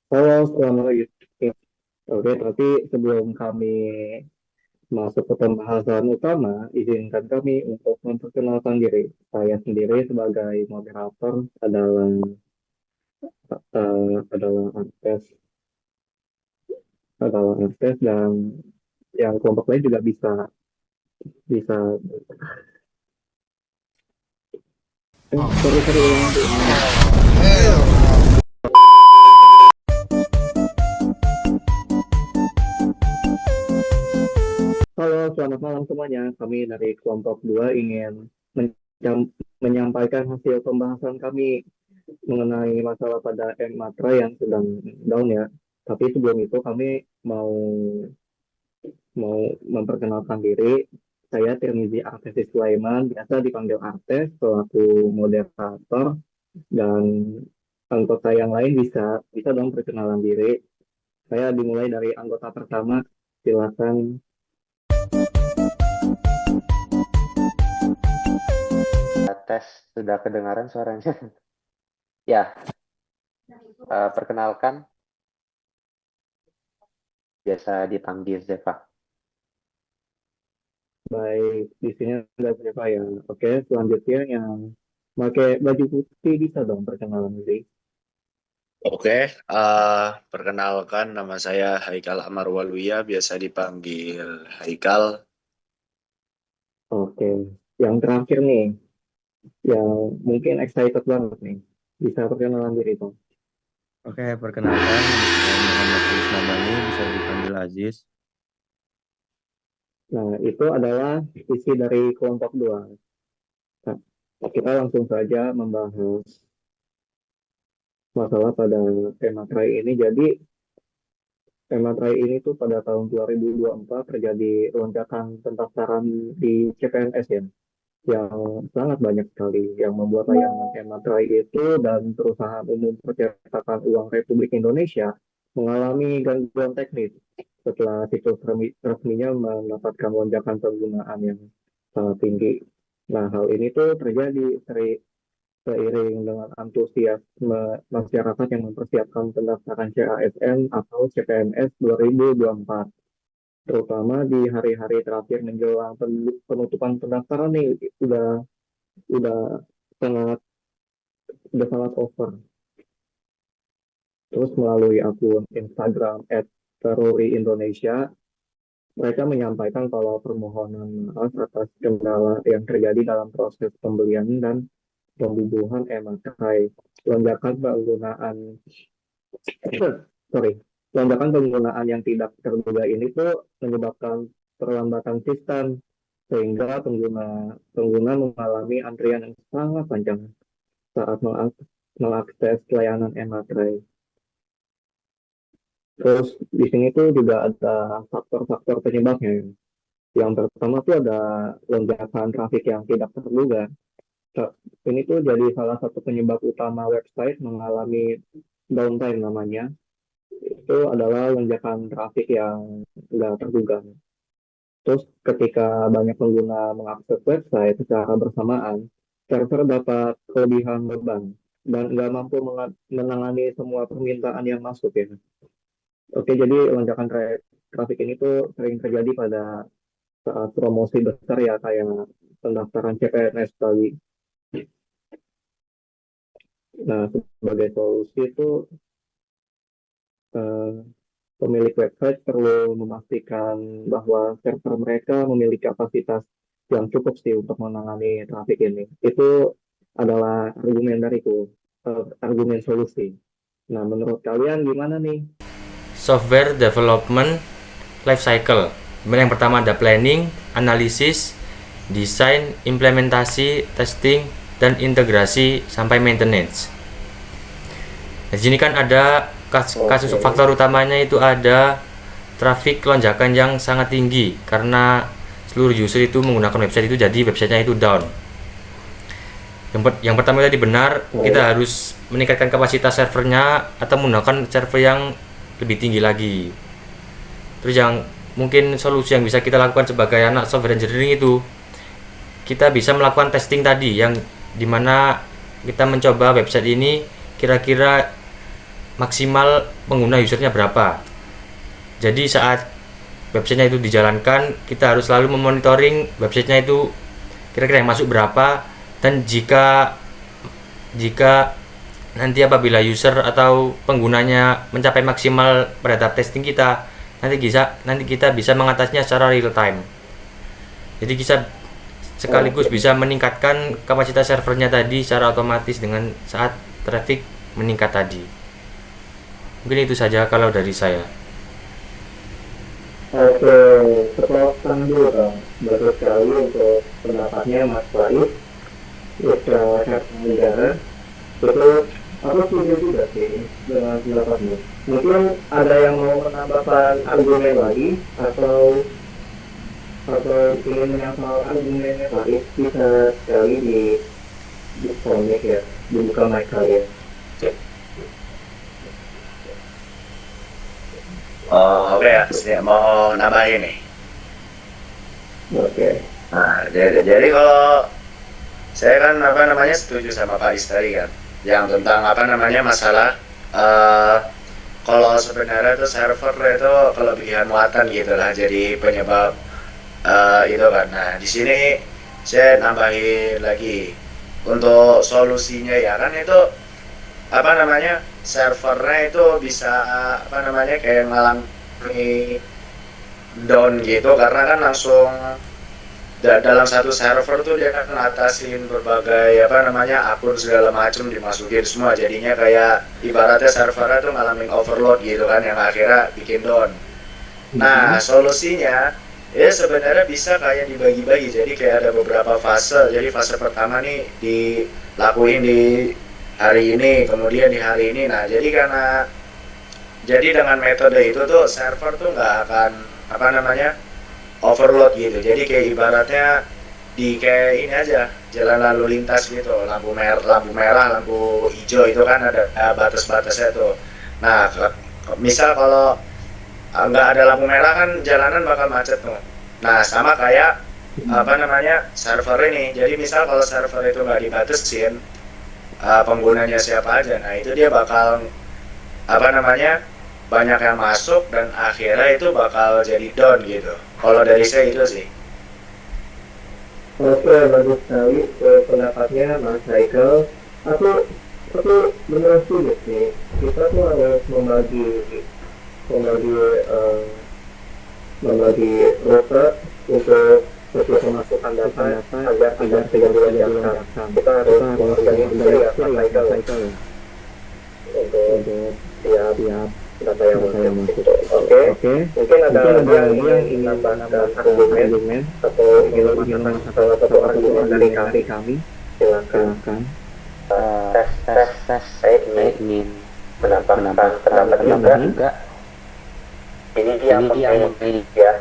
Halo, selamat pagi. Oke, tapi sebelum kami masuk ke pembahasan utama, izinkan kami untuk memperkenalkan diri. Saya sendiri sebagai moderator adalah Artes dan yang kelompok lain juga bisa bisa. Sorry ulang ulang. Halo, selamat malam semuanya. Kami dari kelompok 2 ingin menyampaikan hasil pembahasan kami mengenai masalah pada M Matra yang sedang down ya. Tapi sebelum itu kami mau mau memperkenalkan diri. Saya Tirmizi Artesis Sulaiman, biasa dipanggil Artes, selaku moderator dan anggota yang lain bisa bisa dong perkenalan diri. Saya dimulai dari anggota pertama. Silakan. Tes sudah kedengaran suaranya. Ya, perkenalkan, biasa dipanggil Zeva. Baik, di sini ada siapa ya? Oke, selanjutnya yang pakai baju putih bisa dong perkenalan diri. Oke, perkenalkan nama saya Haikal Amar Waluya, biasa dipanggil Haikal. Oke, yang terakhir nih, yang mungkin excited banget nih. Bisa perkenalan diri dong. Oke, perkenalkan, saya Muhammad Ismail Bani, bisa dipanggil Aziz. Nah, itu adalah isi dari kelompok 2. Nah, kita langsung saja membahas masalah pada tema try ini. Jadi, tema try ini tuh pada tahun 2024 terjadi lonjakan pendaftaran di CPNS ya, yang sangat banyak sekali yang membuat layanan tema try itu dan perusahaan umum percetakan uang Republik Indonesia mengalami gangguan teknis setelah situs resminya mendapatkan lonjakan penggunaan yang sangat tinggi. Nah, hal ini tuh terjadi seiring dengan antusiasme masyarakat yang mempersiapkan pendaftaran CASN atau CPNS 2024, terutama di hari-hari terakhir menjelang penutupan pendaftaran nih udah sangat udah sangat over. Terus melalui akun Instagram @terori_indonesia, mereka menyampaikan kalau permohonan maaf atas kendala yang terjadi dalam proses pembelian dan pembubuhan emakai. Lonjakan penggunaan sorry, lonjakan penggunaan yang tidak terduga ini tuh menyebabkan perlambatan sistem sehingga pengguna pengguna mengalami antrian yang sangat panjang saat mengakses layanan emakai. Terus di sini tuh juga ada faktor-faktor penyebabnya. Yang pertama tuh ada lonjakan trafik yang tidak terduga. Ini tuh jadi salah satu penyebab utama website mengalami downtime namanya. Itu adalah lonjakan trafik yang tidak terduga. Terus ketika banyak pengguna mengakses website secara bersamaan, server dapat kelebihan beban dan nggak mampu menangani semua permintaan yang masuk ya. Oke, jadi lonjakan trafik ini tuh sering terjadi pada saat promosi besar ya kayak pendaftaran CPNS tadi. Nah, sebagai solusi itu eh, pemilik website perlu memastikan bahwa server mereka memiliki kapasitas yang cukup sih untuk menangani traffic ini. Itu adalah argumen dariku, argumen solusi. Nah, menurut kalian gimana nih? Software Development Life Cycle. Yang pertama ada planning, analisis, desain, implementasi, testing, dan integrasi sampai maintenance. Di sini kan ada kasus faktor utamanya itu ada traffic lonjakan yang sangat tinggi karena seluruh user itu menggunakan website itu, jadi websitenya itu down. Yang pertama tadi benar, kita harus meningkatkan kapasitas servernya atau menggunakan server yang lebih tinggi lagi. Terus yang mungkin solusi yang bisa kita lakukan sebagai anak software engineering itu, kita bisa melakukan testing tadi yang dimana kita mencoba website ini kira-kira maksimal pengguna usernya berapa. Jadi saat websitenya itu dijalankan, kita harus selalu memonitoring websitenya itu kira-kira yang masuk berapa, dan jika nanti apabila user atau penggunanya mencapai maksimal pada tahap testing kita, nanti kita bisa mengatasinya secara real time. Jadi kita sekaligus bisa meningkatkan kapasitas servernya tadi secara otomatis dengan saat traffic meningkat tadi. Mungkin itu saja kalau dari saya. Oke, sepotong dulu dong. Bagus sekali untuk pendapatnya Mas Farid. Saya negara itu aku setuju juga sih dengan pendapatmu. Mungkin ada yang mau menambahkan argumen lagi atau ingin menyampaikan argumennya Farid, bisa sekali di connect ya, dibuka mic kalian. Oh, oke ya, saya mau nambahin nih. Oke. Nah, jadi kalau saya kan setuju sama Pak Is tadi kan, yang tentang masalah kalau sebenarnya itu server itu kelebihan muatan gitulah, jadi penyebab itu kan. Nah, di sini saya nambahin lagi untuk solusinya ya kan, itu servernya itu bisa kayak ngalangi down gitu, karena kan langsung dalam satu server tuh dia kan ngatasin berbagai akun segala macam dimasukin semua, jadinya kayak ibaratnya servernya tuh ngalamin overload gitu kan, yang akhirnya bikin down. Nah, solusinya ya sebenarnya bisa kayak dibagi-bagi, jadi kayak ada beberapa fase. Jadi fase pertama nih dilakuin di hari ini, kemudian di hari ini. Nah, jadi dengan metode itu tuh server tuh nggak akan overload gitu. Jadi kayak ibaratnya kayak ini aja, jalan lalu lintas gitu, lampu merah, lampu hijau itu kan ada batas-batasnya tuh. Nah, misal kalau nggak ada lampu merah kan jalanan bakal macet tuh. Nah, sama kayak server ini. Jadi misal kalau server itu nggak dibatasin penggunanya siapa aja, nah itu dia bakal banyak yang masuk dan akhirnya itu bakal jadi down gitu. Kalau dari saya itu sih. Oke, bagus sekali pendapatnya Mas Haikal. Aku benar setuju sih. Kita tuh harus membagi rute untuk memasukkan data agar tidak dilonjakkan. Kita harus mengorganisir ya Mas Haikal untuk tiap data yang masuk. Oke. Mungkin ada yang ingin menambahkan argumen atau ingin menambahkan salah satu argumen dari kami. Silakan. Tes. Saya ingin menambahkan pendapat juga. Ini yang penting ya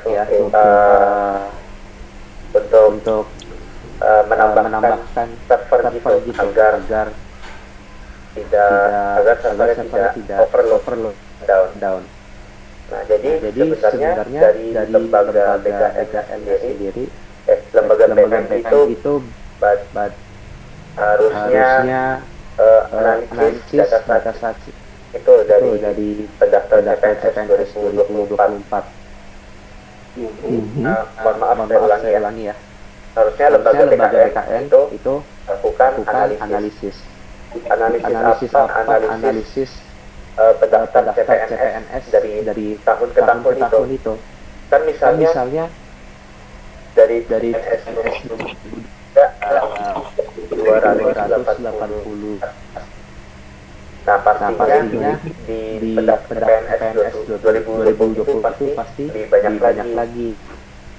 untuk menambahkan server gitu agar server tidak overload down. Nah, jadi sebenarnya dari lembaga BKN sendiri, lembaga BKN itu harusnya analisis data saksi itu dari pendaftaran CPNS 2024. Mohon maaf saya ulangi ya. Harusnya lembaga BKN itu lakukan analisis pendaftar CPNS dari tahun ke tahun itu. Kan misalnya dari CPNS 280. Nah, pastinya di pendaftar CPNS 2020 itu pasti lebih banyak lagi.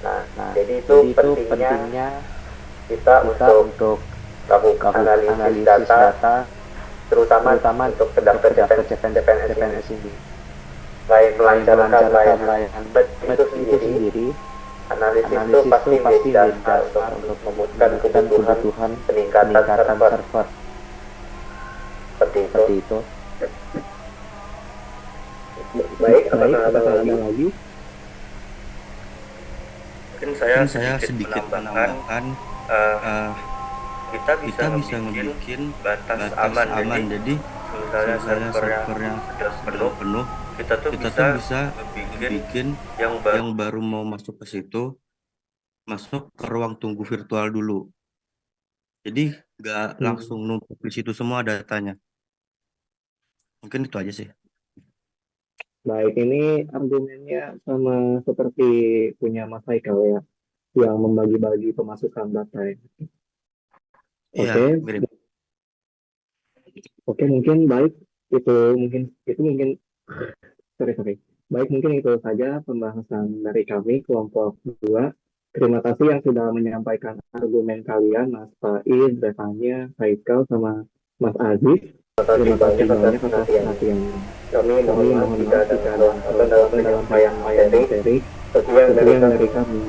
Nah, jadi itu pentingnya kita untuk lakukan analisis data terutama untuk pendaftar CPNS ini. Selain melancarkan layanan itu sendiri, analisis itu pasti menjadi dasar untuk memutuskan kebutuhan peningkatan server. Seperti itu. Baik, apakah ada lagi? Mungkin saya sedikit menambahkan kita bisa ngebikin batas aman. Jadi misalnya server yang sudah penuh, kita tuh bisa bikin yang baru mau masuk ke situ, masuk ke ruang tunggu virtual dulu. Jadi nggak langsung numpuk di situ semua datanya. Mungkin itu aja sih. Baik, ini argumennya sama seperti punya Mas Haikal ya, yang membagi-bagi pemasukan data ya. Iya, Oke, mirip. oke, mungkin baik itu mungkin sorry. Baik, mungkin itu saja pembahasan dari kami kelompok 2. Terima kasih yang sudah menyampaikan argumen kalian, Mas Faiz, Revanya, Haikal, sama Mas Aziz. Terima kasih banyak atas perhatiannya. Kami Kami mohon mohon maaf maaf jika jika ada dalam penyampaian materi sekian dari kami.